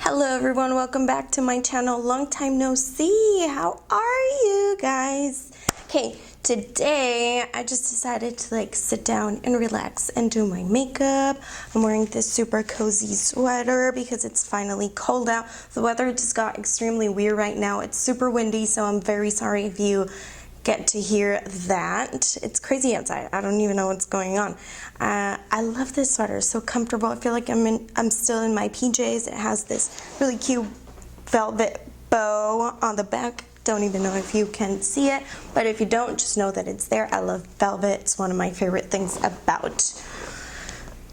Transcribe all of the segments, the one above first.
Hello everyone, welcome back to my channel. Long time no see. How are you guys? Okay, today I just decided to sit down and relax and do my makeup. I'm wearing this super cozy sweater because it's finally cold out. The weather just got extremely weird right now. It's super windy, so I'm very sorry if you get to hear that. It's crazy outside. I don't even know what's going on. I love this sweater. It's so comfortable. I feel like I'm still in my PJs. It has this really cute velvet bow on the back. Don't even know if you can see it, but if you don't, just know that it's there. I love velvet. It's one of my favorite things about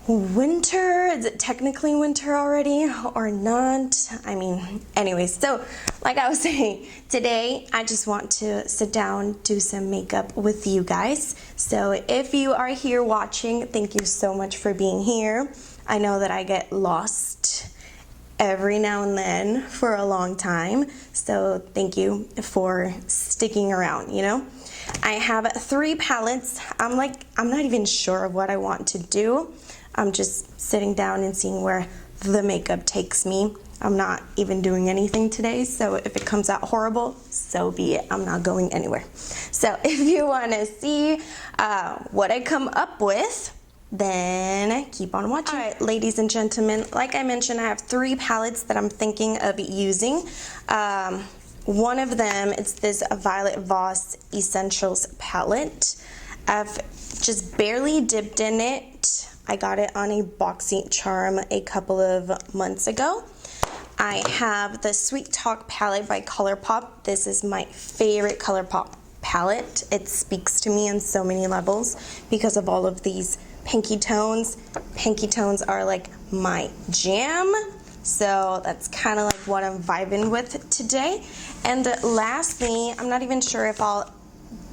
winter. Is it technically winter already or not? I mean, anyways, so like I was saying, today I just want to sit down, do some makeup with you guys. So if you are here watching, thank you so much for being here. I know that I get lost every now and then for a long time, so thank you for sticking around, you know. I have 3 palettes. I'm not even sure of what I want to do. I'm just sitting down and seeing where the makeup takes me. I'm not even doing anything today, so if it comes out horrible, so be it. I'm not going anywhere. So if you want to see what I come up with, then keep on watching. All right, ladies and gentlemen, like I mentioned, I have 3 palettes that I'm thinking of using. One of them is this Violet Voss Essentials palette. I've just barely dipped in it. I got it on a BoxyCharm a couple of months ago. I have the Sweet Talk palette by ColourPop. This is my favorite ColourPop palette. It speaks to me on so many levels because of all of these pinky tones. Pinky tones are like my jam. So that's kind of like what I'm vibing with today. And lastly, I'm not even sure if I'll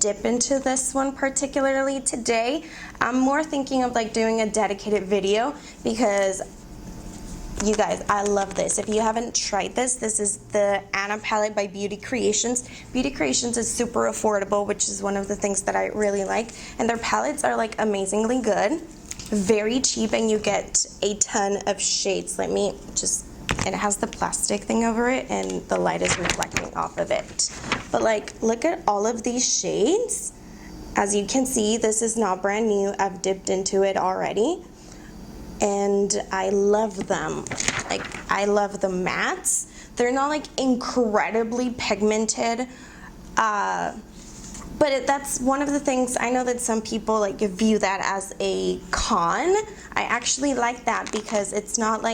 dip into this one particularly today. I'm more thinking of doing a dedicated video because you guys, I love this. If you haven't tried this, this is the Anna palette by Beauty Creations. Beauty Creations is super affordable, which is one of the things that I really like, and their palettes are amazingly good, very cheap, and you get a ton of shades. Let me just, it has the plastic thing over it and the light is reflecting off of it. But look at all of these shades. As you can see, this is not brand new. I've dipped into it already. And I love them. I love the mattes. They're not incredibly pigmented. But that's one of the things, I know that some people view that as a con. I actually like that because it's not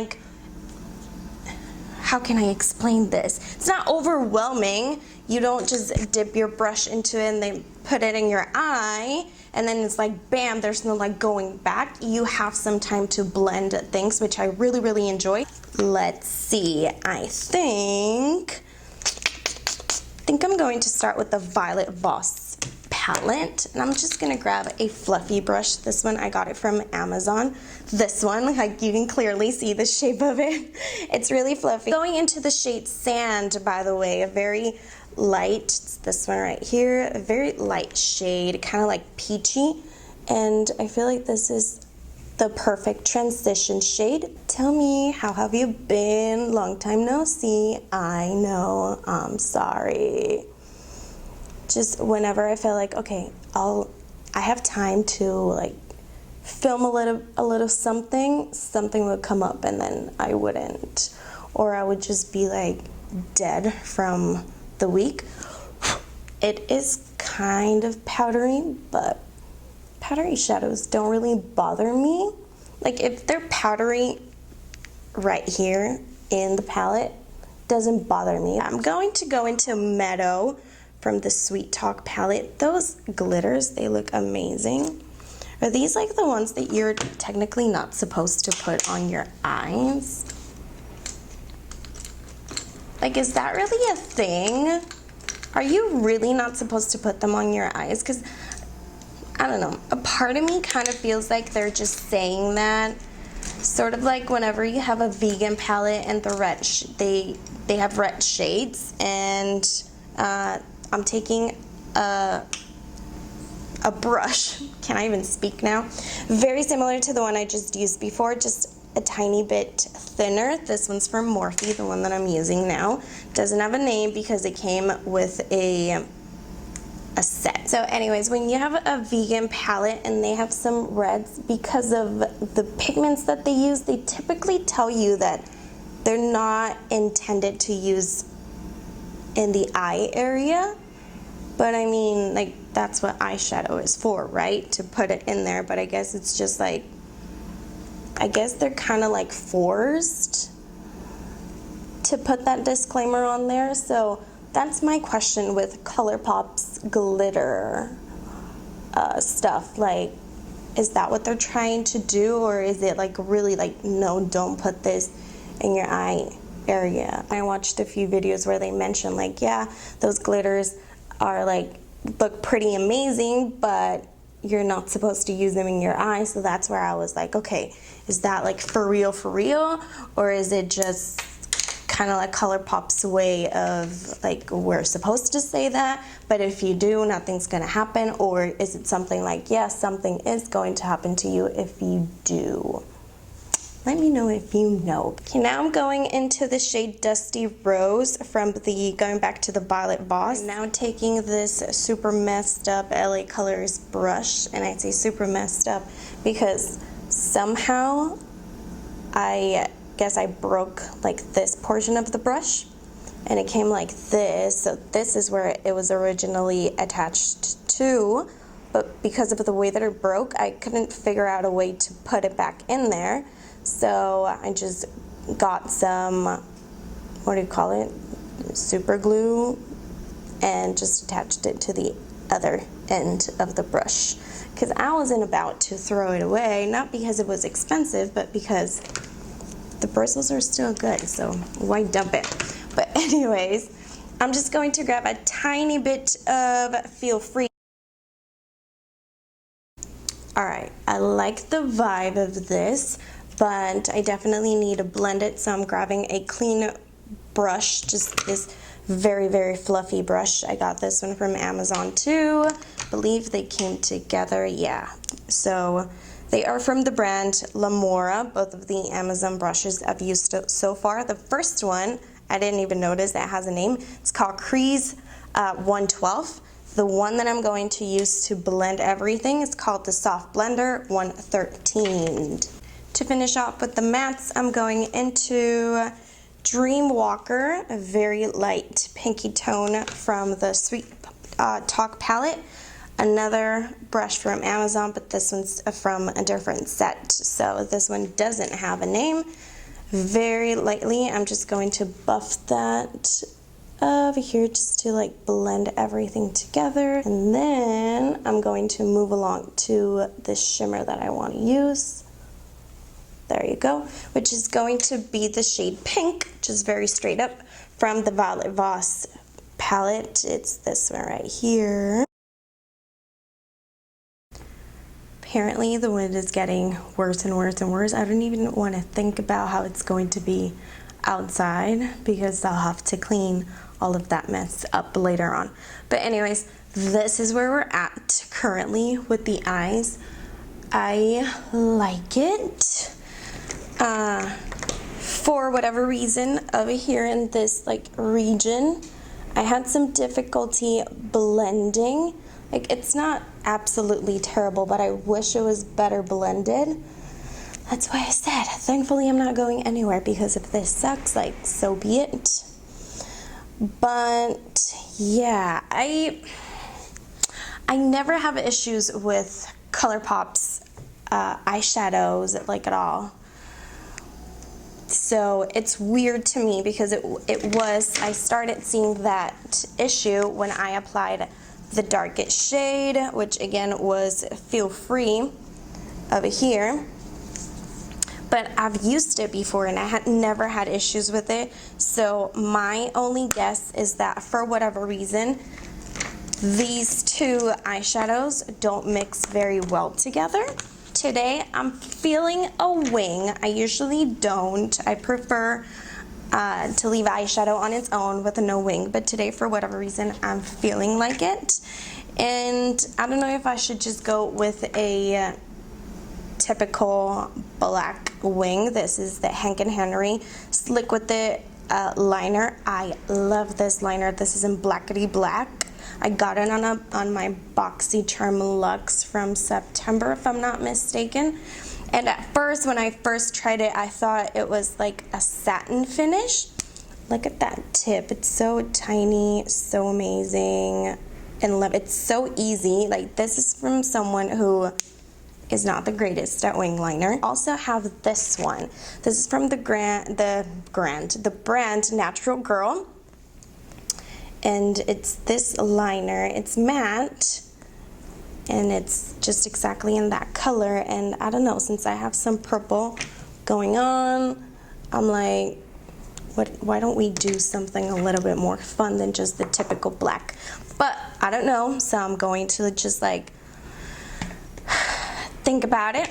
how can I explain this? It's not overwhelming. You don't just dip your brush into it and then put it in your eye and then it's bam, there's no going back. You have some time to blend things, which I really, really enjoy. Let's see, I think I'm going to start with the Violet Voss palette, and I'm just gonna grab a fluffy brush. This one, I got it from Amazon. This one, you can clearly see the shape of it. It's really fluffy. Going into the shade Sand, by the way, a very light, it's this one right here, a very light shade, kind of peachy, and I feel like this is the perfect transition shade. Tell me, how have you been? Long time no see. I know, I'm sorry. Just whenever I feel okay, I have time to film a little something would come up and then I wouldn't, or I would just be dead from the week. It is kind of powdery, but powdery shadows don't really bother me. If they're powdery right here in the palette, doesn't bother me. I'm going to go into Meadow from the Sweet Talk palette. Those glitters, they look amazing. Are these the ones that you're technically not supposed to put on your eyes? Is that really a thing? Are you really not supposed to put them on your eyes? Because, I don't know, a part of me kind of feels they're just saying that. Sort of whenever you have a vegan palette and the red, they have red shades, and I'm taking a brush, can I even speak now? Very similar to the one I just used before, just a tiny bit thinner. This one's from Morphe, the one that I'm using now. Doesn't have a name because it came with a set. So anyways, when you have a vegan palette and they have some reds, because of the pigments that they use, they typically tell you that they're not intended to use in the eye area. But I mean, like, that's what eyeshadow is for, right? To put it in there. But I guess it's just like, I guess they're kind of like forced to put that disclaimer on there. So that's my question with ColourPop's glitter stuff. Like, is that what they're trying to do, or is it like really like, no, don't put this in your eye area? I watched a few videos where they mentioned like, yeah, those glitters are like, look pretty amazing, but you're not supposed to use them in your eye. So that's where I was like, okay, is that like for real, or is it just kind of like ColourPop's way of like, we're supposed to say that, but if you do, nothing's gonna happen? Or is it something like, yes, something is going to happen to you if you do? Let me know if you know. Okay, now I'm going into the shade Dusty Rose from going back to the Violet Voss. I'm now taking this super messed up LA Colors brush, and I say super messed up because somehow I guess I broke like this portion of the brush and it came like this. So this is where it was originally attached to, but because of the way that it broke, I couldn't figure out a way to put it back in there. So I just got some, what do you call it, super glue, and just attached it to the other end of the brush, because I wasn't about to throw it away, not because it was expensive, but because the bristles are still good, so why dump it? But anyways, I'm just going to grab a tiny bit of Feel Free. Alright, I like the vibe of this, but I definitely need to blend it, so I'm grabbing a clean brush, just this very, very fluffy brush. I got this one from Amazon too. I believe they came together, yeah. So they are from the brand Lamora, both of the Amazon brushes I've used so far. The first one, I didn't even notice that has a name. It's called Crease 112. The one that I'm going to use to blend everything is called the Soft Blender 113. To finish off with the mattes, I'm going into Dreamwalker, a very light pinky tone from the Sweet Talk palette. Another brush from Amazon, but this one's from a different set. So this one doesn't have a name. Very lightly, I'm just going to buff that over here just to like blend everything together. And then I'm going to move along to the shimmer that I want to use. There you go, which is going to be the shade Pink, just very straight up from the Violet Voss palette. It's this one right here. Apparently the wind is getting worse and worse and worse. I don't even want to think about how it's going to be outside because I'll have to clean all of that mess up later on. But anyways, this is where we're at currently with the eyes. I like it. For whatever reason, over here in this like region, I had some difficulty blending. Like, it's not absolutely terrible, but I wish it was better blended. That's why I said, thankfully I'm not going anywhere, because if this sucks, like, so be it. But yeah, I never have issues with ColourPop's eyeshadows, like, at all. So it's weird to me because I started seeing that issue when I applied the darkest shade, which again was Feel Free over here. But I've used it before and I had never had issues with it. So my only guess is that for whatever reason, these two eyeshadows don't mix very well together. Today I'm feeling a wing. I usually don't. I prefer to leave eyeshadow on its own with no wing, but today for whatever reason I'm feeling like it. And I don't know if I should just go with a typical black wing. This is the Hank & Henry Slick with the liner. I love this liner. This is in Blackety Black. I got it on my BoxyCharm Luxe from September, if I'm not mistaken. And at first, when I first tried it, I thought it was like a satin finish. Look at that tip. It's so tiny, so amazing, and love. It's so easy. Like, this is from someone who is not the greatest at wing liner. Also have this one. This is from the brand Natural Girl. And it's this liner. It's matte. And it's just exactly in that color. And I don't know, since I have some purple going on, I'm like, why don't we do something a little bit more fun than just the typical black? But I don't know, so I'm going to just like think about it,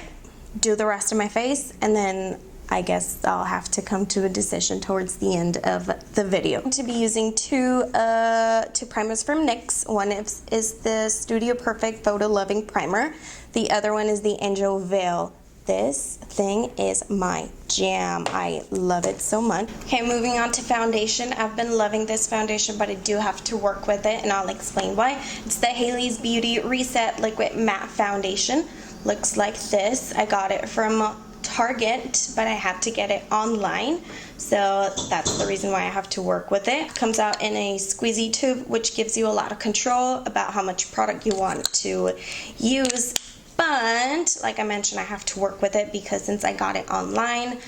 do the rest of my face, and then I guess I'll have to come to a decision towards the end of the video. I'm going to be using two primers from NYX. One is the Studio Perfect Photo Loving Primer. The other one is the Angel Veil. This thing is my jam. I love it so much. Okay, moving on to foundation. I've been loving this foundation, but I do have to work with it, and I'll explain why. It's the Hailey's Beauty Reset Liquid Matte Foundation. Looks like this. I got it from Target, but I had to get it online, so that's the reason why I have to work with it. It comes out in a squeezy tube, which gives you a lot of control about how much product you want to use. But like I mentioned, I have to work with it because since I got it online,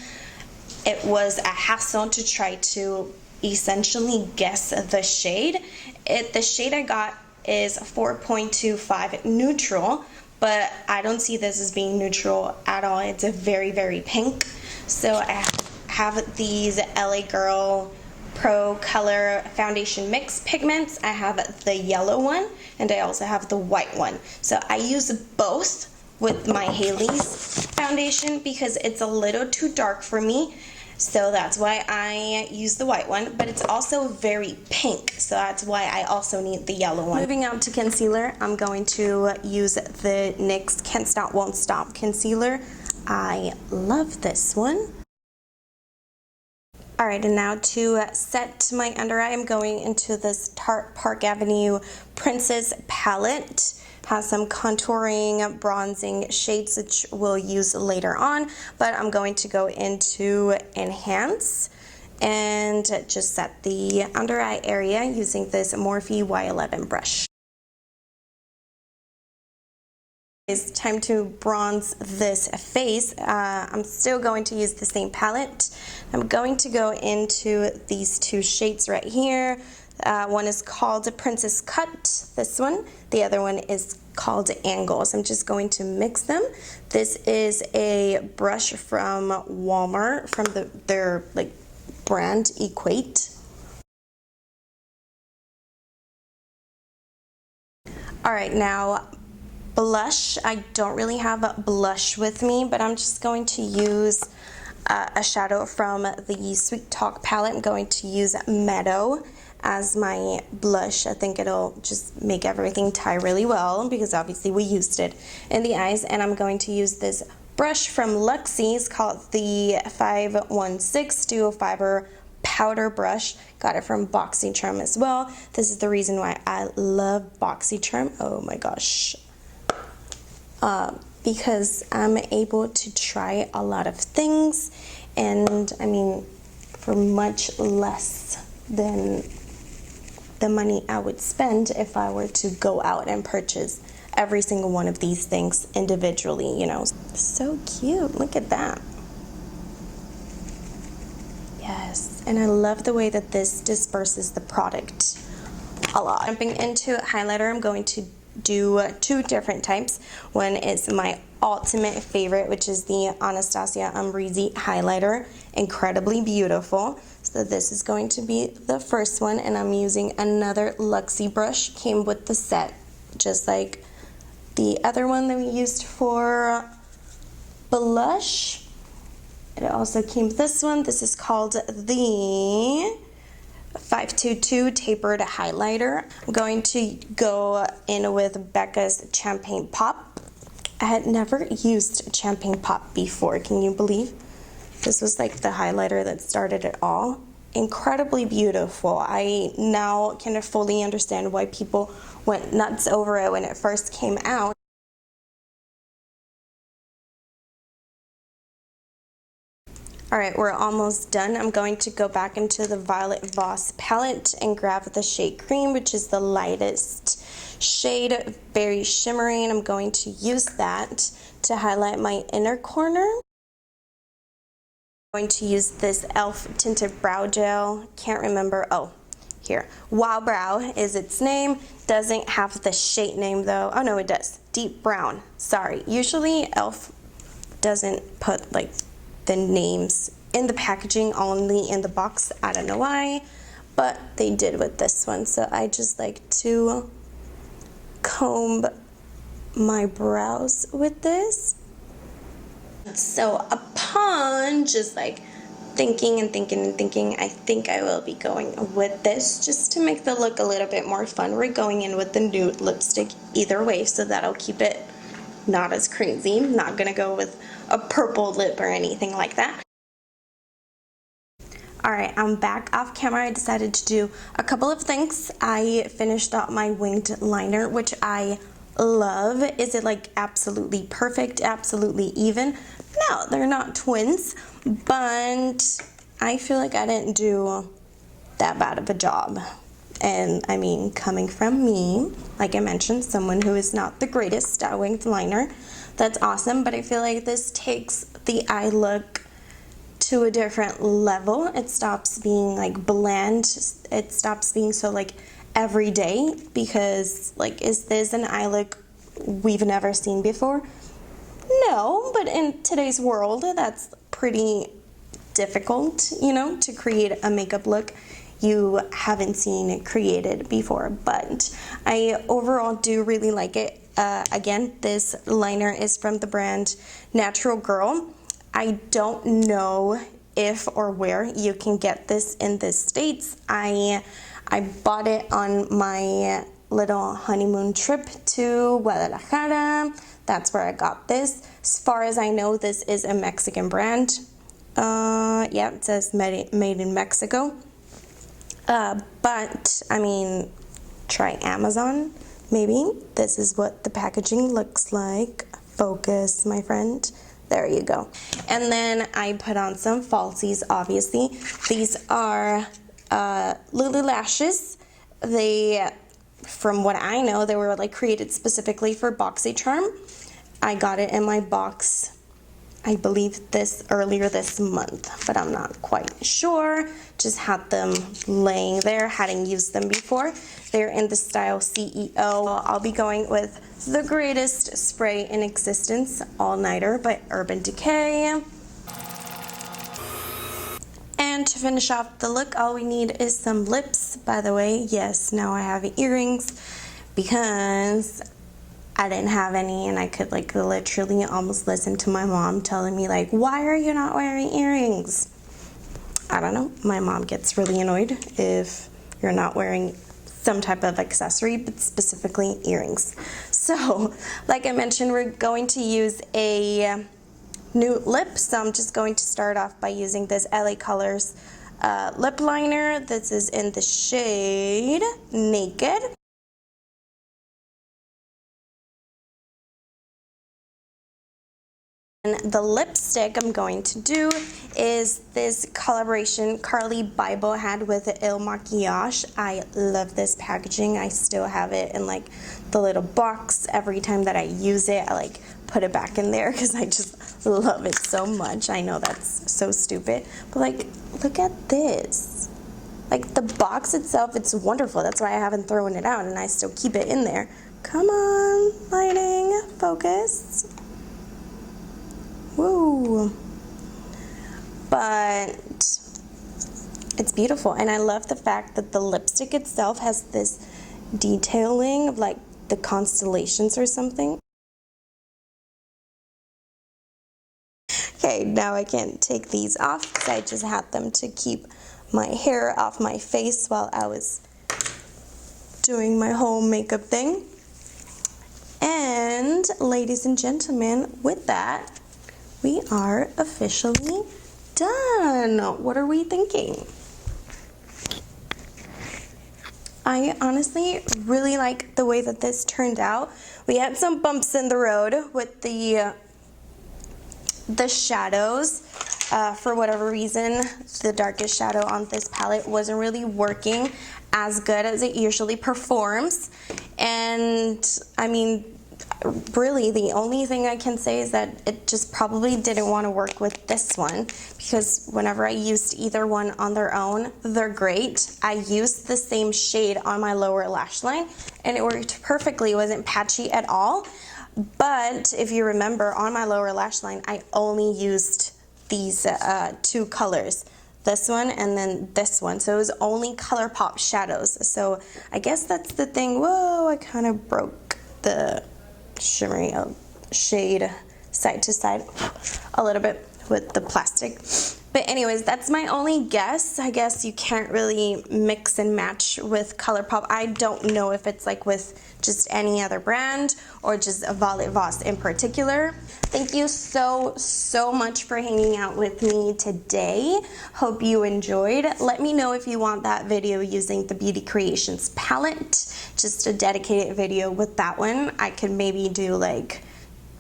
it was a hassle to try to essentially guess the shade. The shade I got is 4.25 neutral, but I don't see this as being neutral at all. It's a very, very pink. So I have these LA Girl Pro Color Foundation Mix pigments. I have the yellow one, and I also have the white one. So I use both with my Hailey's foundation because it's a little too dark for me. So that's why I use the white one, but it's also very pink, so that's why I also need the yellow one. Moving on to concealer, I'm going to use the NYX Can't Stop Won't Stop concealer. I love this one. Alright, and now to set my under eye, I'm going into this Tarte Park Avenue Princess palette. Has some contouring, bronzing shades which we'll use later on, but I'm going to go into Enhance and just set the under eye area using this Morphe Y11 brush. It's time to bronze this face. I'm still going to use the same palette. I'm going to go into these two shades right here. One is called Princess Cut, this one. The other one is called Angles. I'm just going to mix them. This is a brush from Walmart, from their like brand Equate. Alright, now blush. I don't really have a blush with me, but I'm just going to use a shadow from the Sweet Talk palette. I'm going to use Meadow as my blush. I think it'll just make everything tie really well because obviously we used it in the eyes. And I'm going to use this brush from Luxie. It's called the 516 Duo Fiber Powder Brush. Got it from BoxyCharm as well. This is the reason why I love BoxyCharm. Oh my gosh. Because I'm able to try a lot of things, and I mean, for much less than the money I would spend if I were to go out and purchase every single one of these things individually, you know. So cute, look at that. Yes, and I love the way that this disperses the product a lot. Jumping into highlighter, I'm going to do two different types. One is my ultimate favorite, which is the Anastasia Amrezy highlighter. Incredibly beautiful. So this is going to be the first one, and I'm using another Luxie brush. Came with the set, just like the other one that we used for blush. It also came with this one. This is called the 522 Tapered Highlighter. I'm going to go in with Becca's Champagne Pop. I had never used Champagne Pop before, can you believe? This was like the highlighter that started it all. Incredibly beautiful. I now can fully understand why people went nuts over it when it first came out. Alright, we're almost done. I'm going to go back into the Violet Voss palette and grab the shade Cream, which is the lightest shade, very shimmery, and I'm going to use that to highlight my inner corner. I'm going to use this e.l.f. tinted brow gel. Can't remember. Oh, here. Wow Brow is its name. Doesn't have the shade name though. Oh no, it does. Deep Brown. Sorry. Usually e.l.f. doesn't put like the names in the packaging, only in the box. I don't know why, but they did with this one. So I just like to comb my brows with this. So upon just like thinking and thinking and thinking, I think I will be going with this just to make the look a little bit more fun. We're going in with the nude lipstick either way, so that'll keep it not as crazy. I'm not gonna go with a purple lip or anything like that. Alright, I'm back off camera. I decided to do a couple of things. I finished up my winged liner, which I love. Is it like absolutely perfect, absolutely even? No, they're not twins, but I feel like I didn't do that bad of a job. And I mean, coming from me, like I mentioned, someone who is not the greatest at winged liner, that's awesome, but I feel like this takes the eye look to a different level. It stops being like bland. It stops being so like everyday, because like, is this an eye look we've never seen before? No, but in today's world, that's pretty difficult, you know, to create a makeup look you haven't seen it created before. But I overall do really like it. Again, this liner is from the brand Natural Girl. I don't know if or where you can get this in the States. I bought it on my little honeymoon trip to Guadalajara. That's where I got this. As far as I know, this is a Mexican brand. Yeah, it says made in Mexico. But I mean, try Amazon, maybe. This is what the packaging looks like. Focus, my friend. There you go. And then I put on some falsies, obviously. These are Lily lashes. They, from what I know, they were like created specifically for BoxyCharm. I got it in my box, I believe earlier this month, but I'm not quite sure. Just had them laying there, hadn't used them before. They're in the style CEO. I'll be going with the greatest spray in existence, All Nighter by Urban Decay. And to finish off the look, all we need is some lips. By the way, yes, now I have earrings because I didn't have any, and I could like literally almost listen to my mom telling me like, why are you not wearing earrings? I don't know. My mom gets really annoyed if you're not wearing some type of accessory, but specifically earrings. So, like I mentioned, we're going to use a nude lip. So I'm just going to start off by using this LA Colors lip liner. This is in the shade Naked. And the lipstick I'm going to do is this collaboration Carly Bible had with Il Maquillage. I love this packaging. I still have it in like the little box. Every time that I use it, I like put it back in there because I just love it so much. I know that's so stupid, but like, look at this. Like the box itself, it's wonderful. That's why I haven't thrown it out and I still keep it in there. Come on, lighting, focus. Woo. But it's beautiful, and I love the fact that the lipstick itself has this detailing of like the constellations or something. Okay, now I can't take these off because I just had them to keep my hair off my face while I was doing my whole makeup thing. And ladies and gentlemen, with that, we are officially done. What are we thinking? I honestly really like the way that this turned out. We had some bumps in the road with the shadows. For whatever reason, the darkest shadow on this palette wasn't really working as good as it usually performs. And I mean, really the only thing I can say is that it just probably didn't want to work with this one, because whenever I used either one on their own, they're great. I used the same shade on my lower lash line and it worked perfectly. It wasn't patchy at all. But if you remember, on my lower lash line, I only used these two colors, this one and then this one. So it was only ColourPop shadows. So I guess that's the thing. Whoa, I kind of broke the shimmery shade side to side a little bit with the plastic. But anyways, that's my only guess. I guess you can't really mix and match with ColourPop. I don't know if it's like with just any other brand or just Violet Voss in particular. Thank you so much for hanging out with me today. Hope you enjoyed. Let me know if you want that video using the Beauty Creations palette, just a dedicated video with that one. I could maybe do like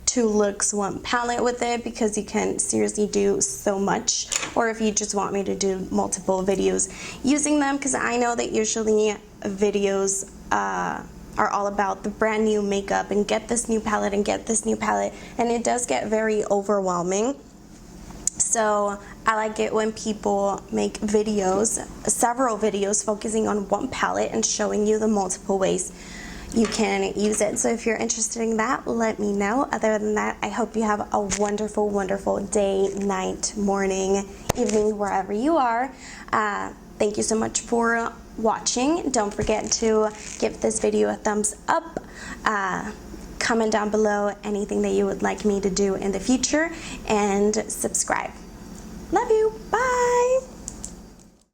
2 looks, 1 palette with it, because you can seriously do so much. Or if you just want me to do multiple videos using them, because I know that usually videos are all about the brand new makeup and get this new palette and get this new palette, and it does get very overwhelming. So I like it when people make videos, several videos focusing on one palette and showing you the multiple ways you can use it. So if you're interested in that, let me know. Other than that, I hope you have a wonderful, wonderful day, night, morning, evening, wherever you are. Thank you so much for watching. Don't forget to give this video a thumbs up. Comment down below anything that you would like me to do in the future, and subscribe. Love you. Bye.